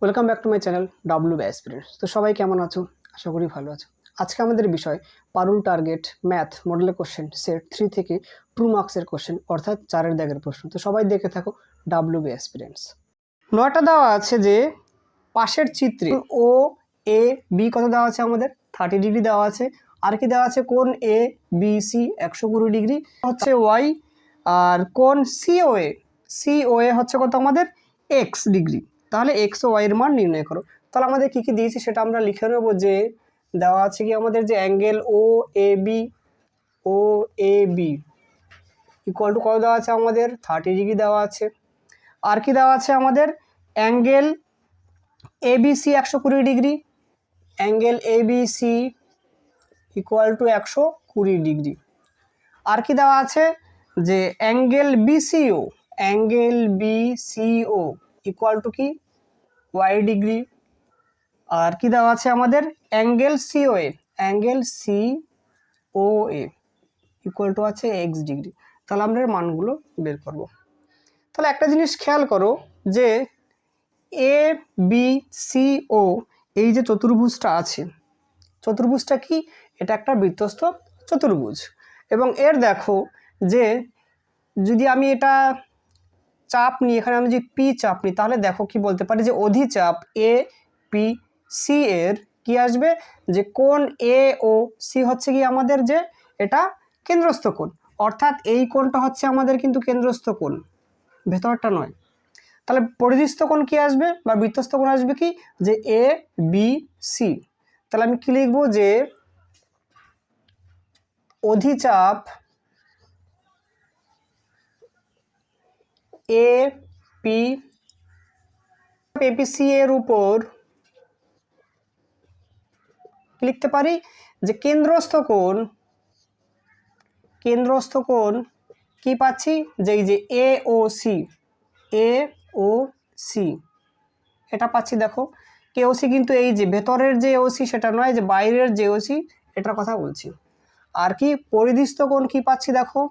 Welcome back to my channel W aspirants. তো সবাই কেমন আছো? আশা করি ভালো আছো। আজকে আমাদের বিষয় পারুল টার্গেট ম্যাথ মডেলের কোশ্চেন সেট 3 থেকে 2 মার্কসের কোশ্চেন, অর্থাৎ 4 দাগের প্রশ্ন। তো সবাই দেখে থাকো ডাব্লু অ্যাসপিরেন্টস। 9টা দেওয়া আছে যে পাশের চিত্রে ও এ বি কত দেওয়া আছে আমাদের 30 ডিগ্রি দেওয়া আছে। আর কি দেওয়া আছে? কোণ এ বি সি 120 ডিগ্রি হচ্ছে ওয়াই, আর কোণ সিওএ হচ্ছে কত আমাদের এক্স ডিগ্রি। তাহলে এক্স ও ওয়াই এর মান নির্ণয় করো। তাহলে আমাদের কী কী দিয়েছে সেটা আমরা লিখে নেবো। যে দেওয়া আছে কি আমাদের যে angle O A B equal to কত দেওয়া আছে আমাদের 30 ডিগ্রি দেওয়া আছে। আর কি দেওয়া আছে আমাদের? Angle ABC 120 degree, angle ABC equal to 120 degree. আর কি দেওয়া আছে? যে অ্যাঙ্গেল বিসিও ইকুয়াল টু কি ওয়াই ডিগ্রি। আর কি দেওয়া আছে আমাদের? অ্যাঙ্গেল সিওএ ইকুয়াল টু আছে এক্স ডিগ্রি। তাহলে আমরা এর মানগুলো বের করব। তাহলে একটা জিনিস খেয়াল করো যে এ বি সি ও এই যে চতুর্ভুজটা আছে, চতুর্ভুজটা কি? এটা একটা বৃত্তস্থ চতুর্ভুজ। এবং এর দেখো যে যদি আমি এটা চাপ নিই, এখানে আমি যদি পি চাপ নিই, তাহলে দেখো কি বলতে পারি যে অধিচাপ এ পি সি এর কি আসবে? যে কোণ এ ও সি হচ্ছে কি আমাদের যে এটা কেন্দ্রস্থ কোণ, অর্থাৎ এই কোণটা হচ্ছে আমাদের কিন্তু কেন্দ্রস্থ কোণ, ভেতরটা নয়। তাহলে পরিধিস্থ কোণ কি আসবে বা বৃত্তস্থ কোণ আসবে কি? যে এ বি সি। তাহলে আমি কি লিখবো? যে অধিচাপ এপিসি এর উপর লিখতে পারি যে কেন্দ্রস্থ কোণ কি পাচ্ছি? যে এই যে এ ও সি এটা পাচ্ছি। দেখো কেওসি কিন্তু এই যে ভেতরের যে ওসি সেটা নয়, যে বাইরের যে ওসি এটার কথা বলছি। আর কি পরিধিস্থ কোণ কি পাচ্ছি? দেখো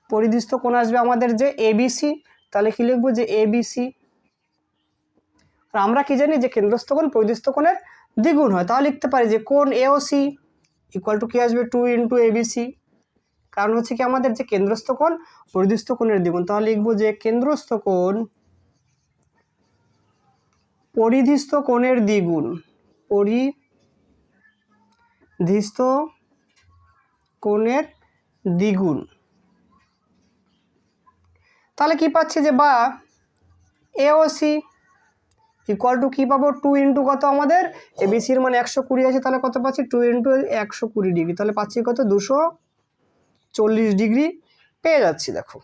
পরিধিস্থ কোণ আসবে আমাদের যে এবিসি। তাহলে কি লিখবো? যে এবিসি। আর আমরা কি জানি যে কেন্দ্রস্থ কোণ পরিধিস্থ কোণের দ্বিগুণ হয়। তাহলে লিখতে পারি যে কোণ এওসি ইকুয়াল টু কি আসবে? 2 ইন্টু এবিসি। কারণ হচ্ছে কি আমাদের যে কেন্দ্রস্থ কোণ পরিধিস্থ কোণের দ্বিগুণ। তাহলে লিখবো যে কেন্দ্রস্থ কোণ পরিধিস্থ কোণের দ্বিগুণ, পরিধিস্থ কোণের দ্বিগুণ। তাহলে কি পাচ্ছি? যে বা এওসি ইকুয়াল টু কী পাবো? 2 ইন্টু কত আমাদের এবিসির মানে 120 আছে, তাহলে কত পাচ্ছি? 2 ইন্টু 120 ডিগ্রি। তাহলে পাচ্ছি কত? 240 ডিগ্রি পেয়ে যাচ্ছি। দেখো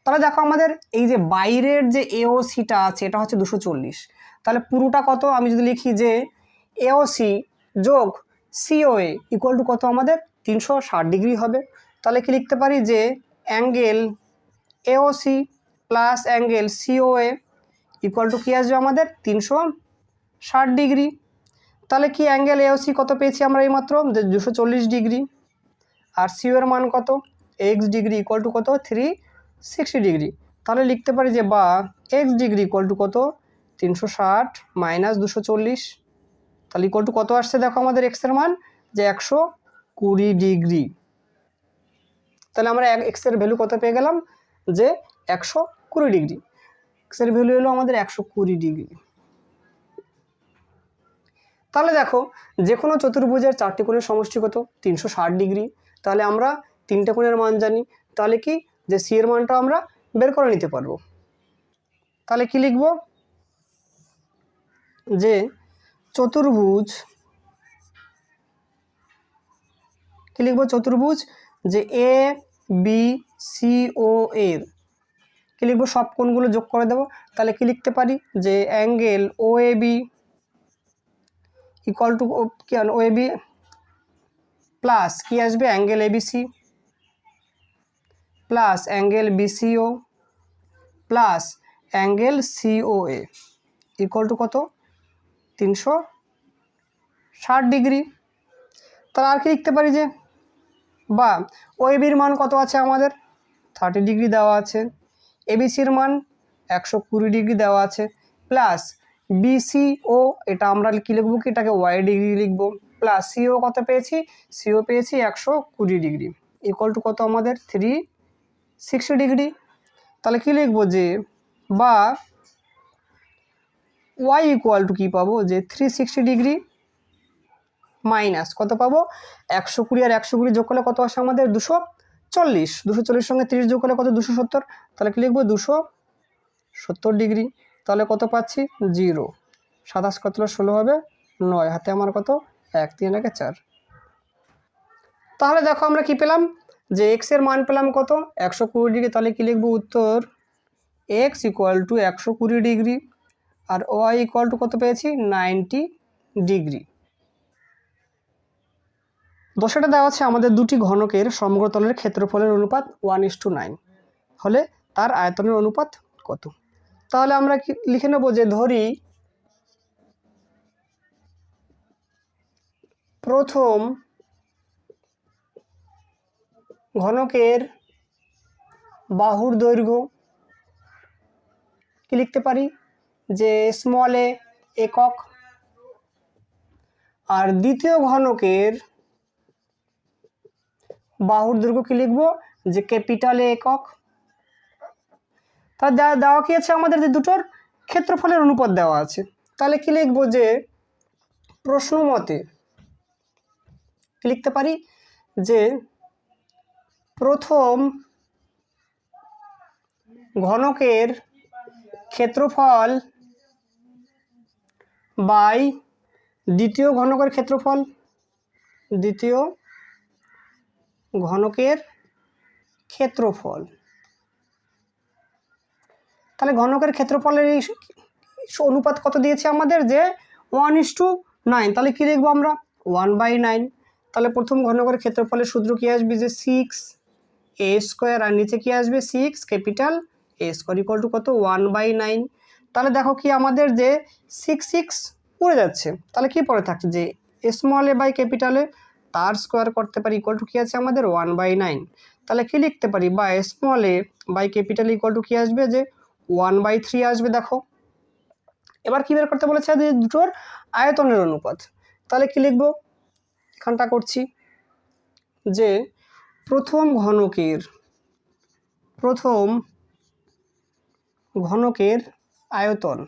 তাহলে দেখো আমাদের এই যে বাইরের যে এওসিটা আছে এটা হচ্ছে 240। তাহলে পুরোটা কত? আমি যদি লিখি যে এওসি যোগ সিওএ ইকুয়াল টু কত আমাদের? 360 ডিগ্রি হবে। তাহলে কি লিখতে পারি? যে angle AOC plus angle COA equal to কী আসবে আমাদের? 360 ডিগ্রি। তাহলে কি অ্যাঙ্গেল এওসি কত পেয়েছি আমরা এইমাত্র? 240 ডিগ্রি। আর সিও এর মান কত? এক্স ডিগ্রি ইকুয়াল টু কত? 360 ডিগ্রি। তাহলে লিখতে পারি যে বা এক্স ডিগ্রি ইকুয়াল টু কত? 360 মাইনাস 240। তাহলে ইকুয়াল টু কত আসছে? দেখো আমাদের এক্সের মান যে 120 ডিগ্রি। তাহলে আমরা এক্সের ভ্যালু কত পেয়ে গেলাম? যে 120 ডিগ্রি। এক্সের ভ্যালু হলো আমাদের 120 ডিগ্রি। তাহলে দেখো যে কোনো চতুর্ভুজের 4টি কোণের সমষ্টি কত? 360 ডিগ্রি। তাহলে আমরা 3টে কোণের মান জানি। তাহলে কি যে সি এর মানটা আমরা বের করে নিতে পারবো। তাহলে কি লিখব? যে চতুর্ভুজ কি লিখব? চতুর্ভুজ যে এ বি সি ও এর কি লিখবো? সব কোণগুলো যোগ করে দেব। তাহলে কি লিখতে পারি? যে angle O A B equal to কি? ও এ বি প্লাস কি আসবে? Angle ABC plus angle BCO plus angle COA equal to কত? 360 ডিগ্রি। তাহলে আর কি লিখতে পারি? যে বা ও এ বির মান কত আছে আমাদের? 30 ডিগ্রি দেওয়া আছে। এবিসির মান 120 ডিগ্রি দেওয়া আছে, প্লাস বিসিও, এটা আমরা কী লিখবো কি, এটাকে ওয়াই ডিগ্রি লিখবো, প্লাস সিও কত পেয়েছি, সিও পেয়েছি 120 ডিগ্রি, ইকুয়াল টু কত আমাদের 360 ডিগ্রি। তাহলে কী লিখবো যে বা ওয়াই ইকুয়াল টু কী পাবো, যে 360 ডিগ্রি মাইনাস কত পাবো, 120 আর 120 যোগ করলে কত আসে আমাদের 240, 240 সঙ্গে 30 যোগ করলে কত 270, তাহলে কী লিখবো 270 ডিগ্রি। তাহলে কত পাচ্ছি 0, 27 কত 16 হবে 9, হাতে আমার কত 1, 3 1 4। তাহলে দেখো আমরা কি পেলাম, যে এক্স এর মান পেলাম কত 120 ডিগ্রি। তাহলে কি লিখবো উত্তর এক্স ইকুয়াল টু 120 ডিগ্রি, আর ওয়াই ইকুয়াল টু কত পেয়েছি 90 ডিগ্রি। দশটা দেওয়া আছে আমাদের দুটি ঘনকের সমগ্রতলের ক্ষেত্রফলের অনুপাত 1:9 হলে তার আয়তনের অনুপাত কত। তাহলে আমরা কি লিখে নেব, যে ধরি প্রথম ঘনকের বাহুর দৈর্ঘ্য কি লিখতে পারি, যে স্মল এ একক, আর দ্বিতীয় ঘনকের বাহুর দৈর্ঘ্য কি লিখবো, যে ক্যাপিটাল এ একক। তা দেওয়া কি আছে আমাদের, যে দুটোর ক্ষেত্রফলের অনুপাত দেওয়া আছে। তাহলে কি লিখবো, যে প্রশ্ন মতে কি লিখতে পারি, যে প্রথম ঘনকের ক্ষেত্রফল বাই দ্বিতীয় ঘনকের ক্ষেত্রফল, দ্বিতীয় ঘনকের ক্ষেত্রফল। তাহলে ঘনকের ক্ষেত্রফলের এই অনুপাত কত দিয়েছে আমাদের, যে 1:9। তাহলে কি লিখবো আমরা 1/9। তাহলে প্রথম ঘনকের ক্ষেত্রফলের সূত্র কি আসবে, যে 6a², আর নিচে কি আসবে 6 ক্যাপিটাল a² ইকুয়াল টু কত 1/9। তাহলে দেখো কি আমাদের যে 6 পড়ে যাচ্ছে, তাহলে কি পড়ে থাকছে, যে small A by capital A, তার স্কোয়ার করতে পারি ইকুয়াল টু কি আছে আমাদের 1/9। তাহলে কি লিখতে পারি, বা small A by capital equal to কি আসবে, যে 1/3 আসবে। দেখো এবার কি বের করতে বলেছে, যে দুটোর আয়তনের অনুপাত। তাহলে কি লিখবো, এখানটা করছি, যে প্রথম ঘনকের আয়তন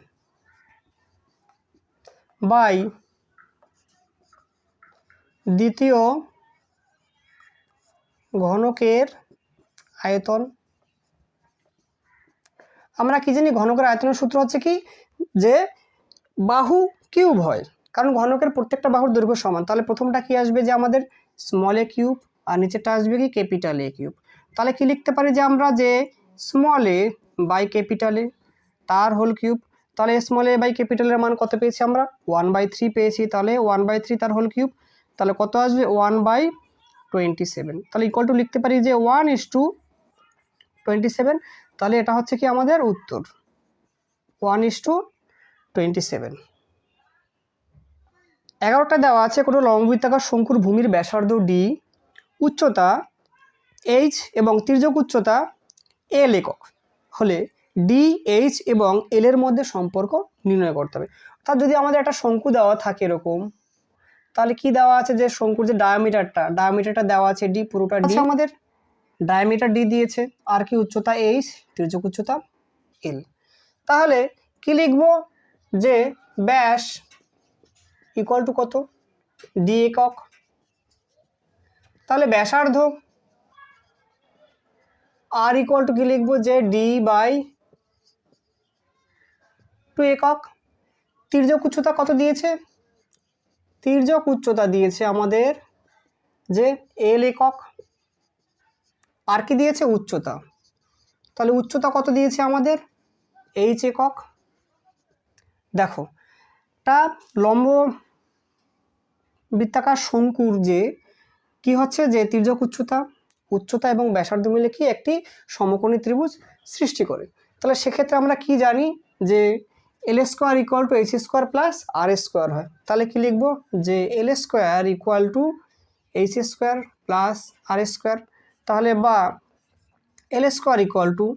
বাই দ্বিতীয় ঘনকের আয়তন। আমরা কি জানি, ঘনকের আয়তনের সূত্র হচ্ছে কি, যে বাহু কিউব হয়, কারণ ঘনকের প্রত্যেকটা বাহুর দৈর্ঘ্য সমান। তাহলে প্রথমটা কি আসবে, যে আমাদের স্মল এ কিউব, আর নিচেরটা আসবে কি ক্যাপিটাল এ কিউব। তাহলে কি লিখতে পারি, যে আমরা যে small A by capital A তার হোল কিউব। তাহলে স্মল এ বাই ক্যাপিটালের মান কত পেয়েছি আমরা 1/3 পেয়েছি, তাহলে 1/3 তার হোল কিউব, তাহলে কত আসবে 1/27। তাহলে ইকুয়াল টু লিখতে পারি, যে 1:27। তাহলে এটা হচ্ছে কি আমাদের উত্তর 1:27। 11টা দেওয়া আছে, কোনো লম্ববৃত্তাকার শঙ্কুর ভূমির ব্যাসার্ধ ডি, উচ্চতা এইচ এবং তির্যক উচ্চতা এল একক হলে ডি, এইচ এবং এল এর মধ্যে সম্পর্ক নির্ণয় করতে হবে। অর্থাৎ যদি আমাদের একটা শঙ্কু দেওয়া থাকে এরকম, তাহলে কি দেওয়া আছে, যে শঙ্কুর যে ডায়ামিটারটা দেওয়া আছে ডি, পুরোটা ডি, আমাদের ডায়ামিটার ডি দিয়েছে, আর কি উচ্চতা এইচ, তির্যক উচ্চতা এল। তাহলে কি লিখবো, যে ব্যাস ইকুয়াল টু কত ডি একক। তাহলে ব্যাসার্ধ আর ইকুয়াল টু কি লিখবো, যে d/2 একক। তির্যক উচ্চতা কত দিয়েছে, তির্যক উচ্চতা দিয়েছে আমাদের যে এল একক, আর কি দিয়েছে উচ্চতা। তাহলে উচ্চতা কত দিয়েছে আমাদের এইচ একক। দেখো তা লম্ব বৃত্তাকার শঙ্কুর যে কি হচ্ছে, যে তির্যক উচ্চতা এবং ব্যাসার্ধ মিলে কি একটি সমকোণী ত্রিভুজ সৃষ্টি করে। তাহলে সেক্ষেত্রে আমরা কি জানি, যে L² equal two H² plus R² হয়। তাহলে কি লিখবো, যে L² equal two H² plus R²। তাহলে বা L² equal to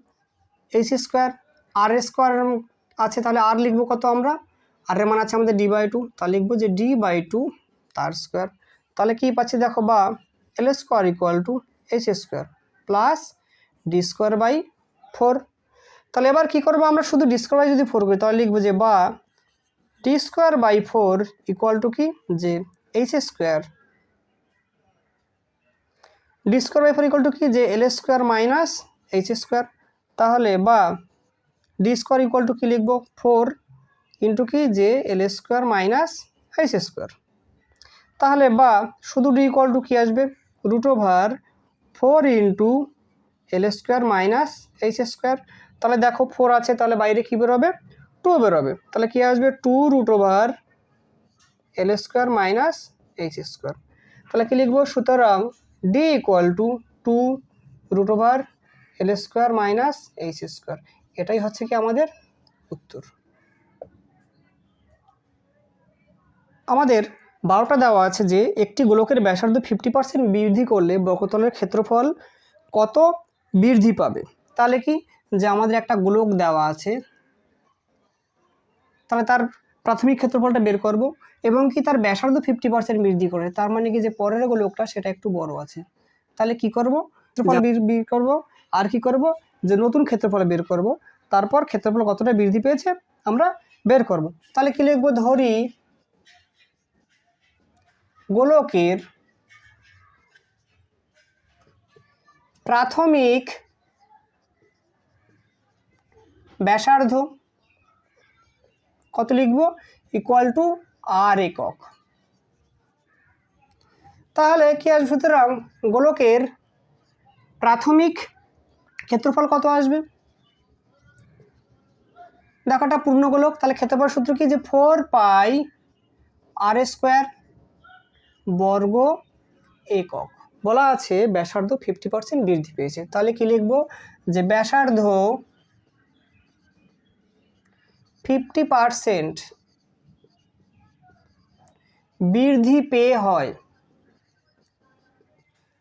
H square, R square আছে তাহলে আর লিখবো কত আমরা, আর এর মান আছে আমাদের d/2, তাহলে লিখবো যে d/2 তার স্কোয়ার। তাহলে কি পাচ্ছি দেখো, বা L square equal to H square plus D square by 4। তাহলে এবার কী করবো আমরা, শুধু ডি স্কোয়ার বাই যদি 4 করি তাহলে লিখবো যে বা D square by 4 equal to কি, যে H square, D square by 4 equal to কি, যে L square minus H square. তাহলে বা ডি স্কোয়ার ইকুয়াল টু কি লিখবো, 4 ইন্টু কি, যে L square minus H square. তাহলে বা শুধু ডি ইকুয়াল টু কি আসবে, √4 into L square minus H square. তাহলে দেখো 4 আছে, তাহলে বাইরে কী বেরোবে, 2 বেরোবে। তাহলে কী আসবে, 2√এল স্কোয়ার মাইনাস এইচ স্কোয়ার। তাহলে কী লিখবো, সুতরাং ডি ইকুয়াল টু 2√এল স্কোয়ার মাইনাস এইচ স্কোয়ার। এটাই হচ্ছে কি আমাদের উত্তর। আমাদের 12টা দেওয়া আছে যে একটি গোলকের ব্যাসার্ধ 50% বৃদ্ধি করলে বক্রতলের ক্ষেত্রফল কত বৃদ্ধি পাবে। তাহলে কি, যে আমাদের একটা গোলক দেওয়া আছে, তাহলে তার প্রাথমিক ক্ষেত্রফলটা বের করব এবং কি তার ব্যাসার্ধ 50% বৃদ্ধি করে, তার মানে কি যে পরের গোলকটা সেটা একটু বড় আছে। তাহলে কি করব, ক্ষেত্রফল বের করব, আর কি করব, যে নতুন ক্ষেত্রফল বের করব, তারপর ক্ষেত্রফল কতটা বৃদ্ধি পেয়েছে আমরা বের করব। তাহলে কি লিখব, ধরি গোলকের প্রাথমিক ব্যাসার্ধ কত লিখব, ইকুয়াল টু আর একক। তাহলে কি আসবে, সুতরাং গোলকের প্রাথমিক ক্ষেত্রফল কত আসবে, দেখো একটা পূর্ণ গোলক, তাহলে ক্ষেত্রফল সূত্র কি, যে 4 π r² বর্গ একক। বলা আছে ব্যাসার্ধ 50% বৃদ্ধি পেয়েছে। তাহলে কি লিখব, যে ব্যাসার্ধ 50% বৃদ্ধি পেয়ে হয়,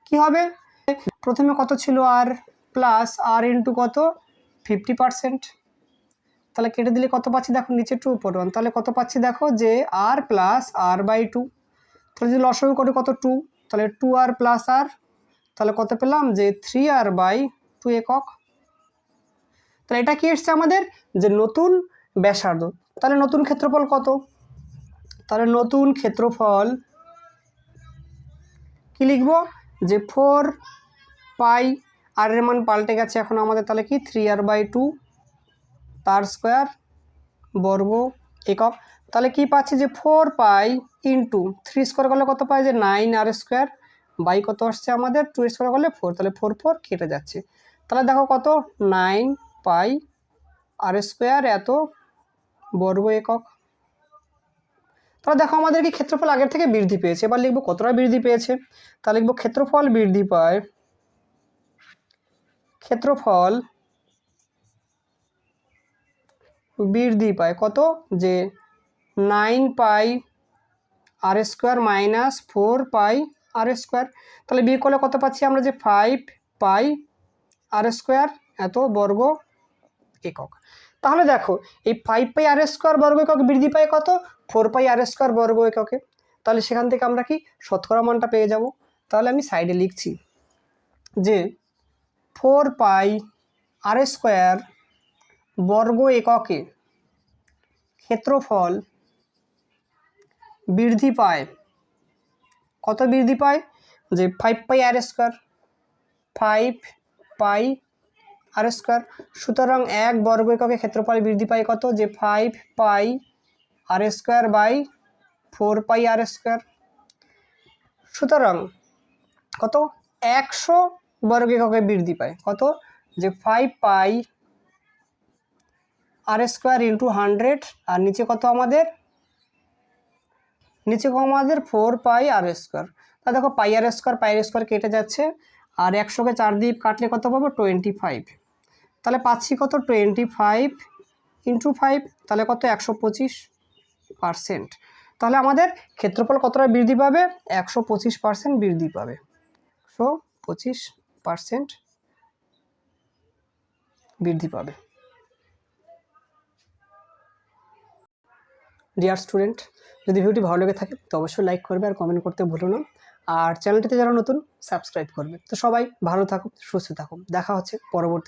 কি হবে, প্রথমে কত ছিল, আর প্লাস আর ইন্টু কত 50%। তাহলে কেটে দিলে কত পাচ্ছি দেখো, নিচে 2 উপর 1, তাহলে কত পাচ্ছি দেখো, যে আর প্লাস r/2। তাহলে যদি লসাগু করে কত 2, তাহলে 2r প্লাস r, তাহলে কত পেলাম, যে 3r/2 একক। তাহলে এটা কি এসছে আমাদের, যে নতুন ব্যাসার্ধ। তাহলে নতুন ক্ষেত্রফল কত, তাহলে নতুন ক্ষেত্রফল কি লিখব, যে 4 π, আর এর মান পাল্টে গেছে এখন আমাদের, তাহলে কি 3r/2 তার স্কোয়ার বর্গ একক। তাহলে কি পাচ্ছি, যে 4 π ইন্টু 3 স্কোয়ার করলে কত পাই, যে 9r² বাই কত আসছে আমাদের 2 স্কোয়ার করলে 4, তাহলে 4 কেটে যাচ্ছে। তাহলে দেখো কত, 9 π r² এত বর্গ একক। তাহলে দেখো আমাদের কি ক্ষেত্রফল আগের থেকে বৃদ্ধি পেয়েছে। এবার লিখবো কতটা বৃদ্ধি পেয়েছে, তাহলে লিখবো ক্ষেত্রফল বৃদ্ধি পায়, ক্ষেত্রফল বৃদ্ধি পায় কত, যে 9 π r² মাইনাস 4 π r²। তাহলে বিয়োগ করলে কত পাচ্ছি আমরা, যে 5 π r² এত বর্গ একক। তাহলে দেখো এই 5 π r² বর্গ একক বৃদ্ধি পায় কত, 4 π r² বর্গ এককে। তাহলে সেখান থেকে আমরা কি শতকরা মানটা পেয়ে যাব। তাহলে আমি সাইডে লিখছি যে 4 π r² বর্গ এককে ক্ষেত্রফল বৃদ্ধি পায়, কত বৃদ্ধি পায়, যে 5 π r², 5 π r²। সুতরাং এক বর্গ এককে ক্ষেত্রফল বৃদ্ধি পায় কত, যে 5 π r² বাই 4 π r²। সুতরাং কত, 100 বর্গ এককে বৃদ্ধি পায় কত, যে 5 π r² ইন্টু 100, আর নিচে কত আমাদের, নিচে কত আমাদের 4 π r²। তা দেখো π r² কেটে যাচ্ছে, আর 100কে 4 দিয়ে কাটলে কত পাবো, 25। তাহলে পাচ্ছি কত, 25 ইন্টু 5, তাহলে কত, 125%। তাহলে আমাদের ক্ষেত্রফল কতটা বৃদ্ধি পাবে, 125% বৃদ্ধি পাবে, 125%। বৃদ্ধি পাবে। ডিয়ার স্টুডেন্ট, যদি ভিডিওটি ভালো লেগে থাকে তো অবশ্যই লাইক করবে আর কমেন্ট করতে ভুলো না। আর চ্যানেলটিতে যারা নতুন সাবস্ক্রাইব করবে। তো সবাই ভালো থাকুক, সুস্থ থাকুক, দেখা হচ্ছে পরবর্তী